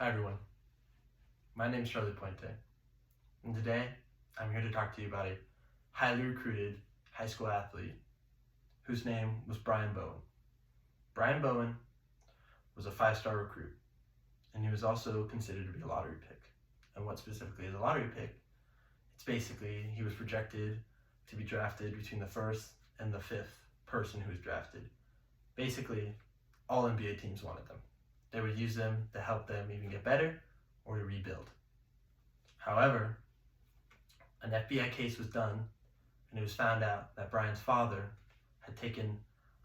Hi everyone, my name is Charlie Puente, and today I'm here to talk to you about a highly recruited high school athlete whose name was Brian Bowen. Brian Bowen was a 5-star recruit, and he was also considered to be a lottery pick. And what specifically is a lottery pick? It's basically he was projected to be drafted between the first and the fifth person who was drafted. Basically, all NBA teams wanted them. They would use them to help them even get better or to rebuild. However, an FBI case was done, and it was found out that Brian's father had taken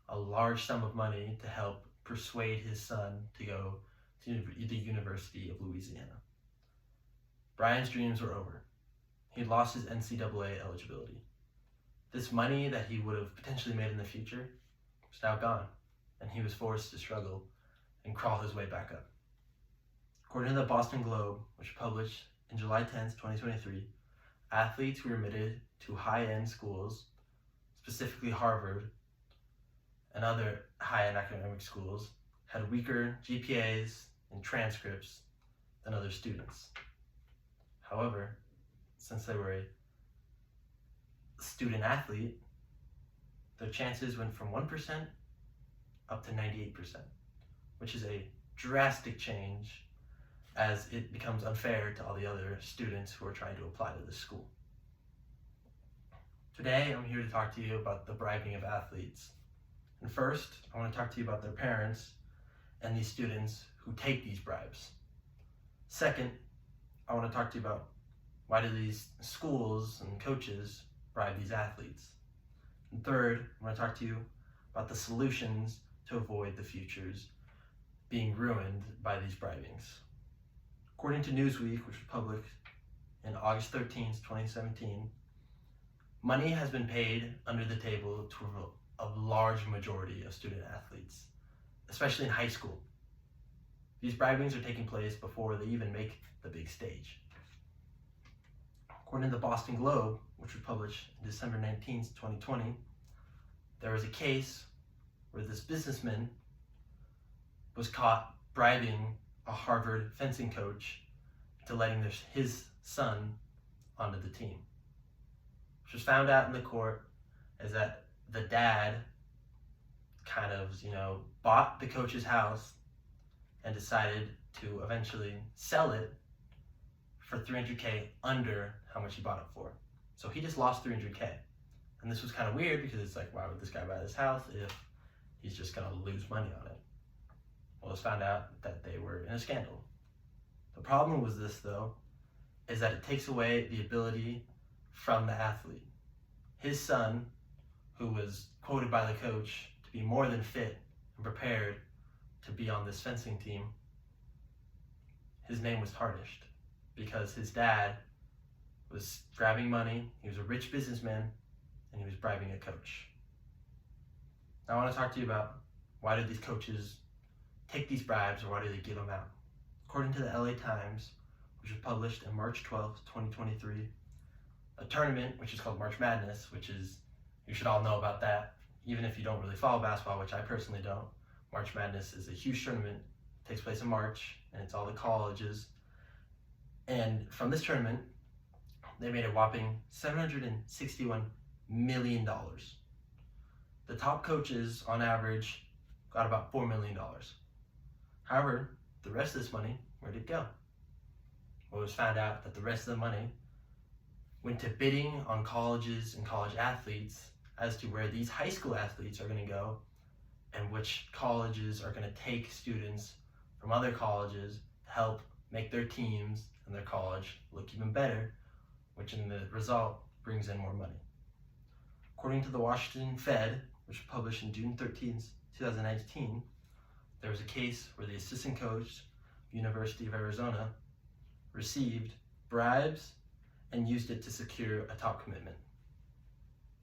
a large sum of money to help persuade his son to go to the University of Louisiana. Brian's dreams were over. He lost his NCAA eligibility. This money that he would have potentially made in the future was now gone, and he was forced to struggle and crawl his way back up. According to the Boston Globe, which published in July 10th, 2023, athletes who were admitted to high-end schools, specifically Harvard and other high-end academic schools, had weaker GPAs and transcripts than other students. However, since they were a student athlete, their chances went from 1% up to 98%, which is a drastic change as it becomes unfair to all the other students who are trying to apply to this school. Today, I'm here to talk to you about the bribing of athletes. And first, I want to talk to you about their parents and these students who take these bribes. Second, I want to talk to you about why do these schools and coaches bribe these athletes. And third, I want to talk to you about the solutions to avoid the futures being ruined by these bribings. According to Newsweek, which was published in August 13th, 2017, money has been paid under the table to a large majority of student athletes, especially in high school. These bribings are taking place before they even make the big stage. According to the Boston Globe, which was published December 19th, 2020, there was a case where this businessman was caught bribing a Harvard fencing coach into letting his son onto the team. Which was found out in the court is that the dad kind of, bought the coach's house and decided to eventually sell it for $300K under how much he bought it for. So he just lost $300K. And this was kind of weird because it's like, why would this guy buy this house if he's just gonna lose money on it? Well, it's found out that they were in a scandal. The problem with this, though, is that it takes away the ability from the athlete. His son, who was quoted by the coach to be more than fit and prepared to be on this fencing team, his name was tarnished because his dad was grabbing money, he was a rich businessman, and he was bribing a coach. Now I want to talk to you about why do these coaches take these bribes, or why do they give them out? According to the LA Times, which was published on March 12th, 2023, a tournament, which is called March Madness, which is, you should all know about that, even if you don't really follow basketball, which I personally don't. March Madness is a huge tournament, it takes place in March, and it's all the colleges. And from this tournament, they made a whopping $761 million. The top coaches, on average, got about $4 million. However, the rest of this money, where did it go? Well, it was found out that the rest of the money went to bidding on colleges and college athletes as to where these high school athletes are going to go and which colleges are going to take students from other colleges to help make their teams and their college look even better, which in the result brings in more money. According to the Washington Fed, which was published on June 13th, 2019, there was a case where the assistant coach of the University of Arizona received bribes and used it to secure a top commitment.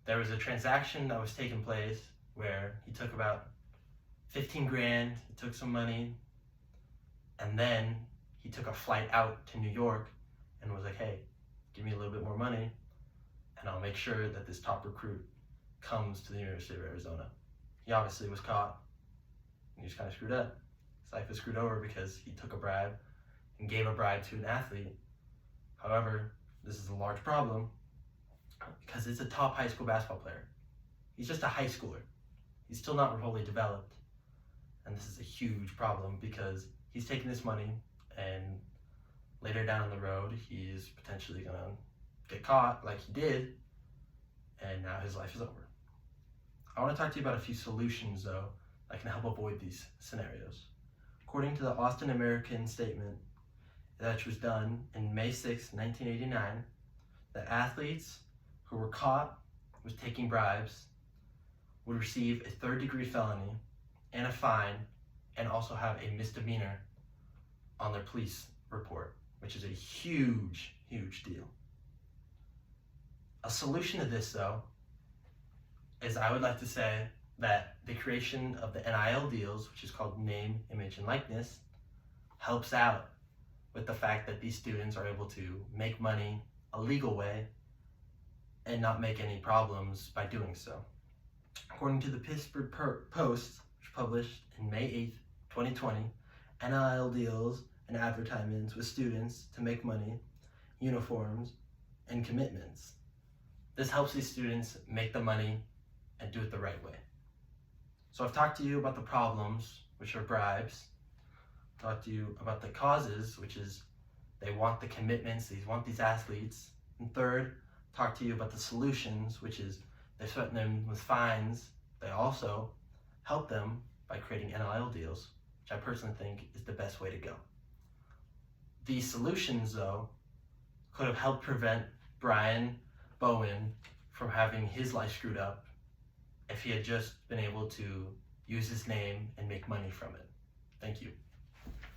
There was a transaction that was taking place where he took about 15 grand, he took some money, and then he took a flight out to New York and was like, hey, give me a little bit more money and I'll make sure that this top recruit comes to the University of Arizona. He obviously was caught and he was kind of screwed up. His life was screwed over because he took a bribe and gave a bribe to an athlete. However, this is a large problem because it's a top high school basketball player. He's just a high schooler. He's still not fully developed. And this is a huge problem because he's taking this money and later down the road, he's potentially going to get caught like he did, and now his life is over. I want to talk to you about a few solutions, though, that can help avoid these scenarios. According to the Austin American statement, that was done in May 6, 1989, that athletes who were caught with taking bribes would receive a third-degree felony and a fine, and also have a misdemeanor on their police report, which is a huge, huge deal. A solution to this, though, is I would like to say that the creation of the NIL deals, which is called name, image, and likeness, helps out with the fact that these students are able to make money a legal way and not make any problems by doing so. According to the Pittsburgh Post, which published in May 8th, 2020, NIL deals and advertisements with students to make money, uniforms, and commitments. This helps these students make the money and do it the right way. So I've talked to you about the problems, which are bribes. I've talked to you about the causes, which is they want the commitments, they want these athletes. And third, talk to you about the solutions, which is they threaten them with fines. They also help them by creating NIL deals, which I personally think is the best way to go. These solutions, though, could have helped prevent Brian Bowen from having his life screwed up if he had just been able to use his name and make money from it. Thank you.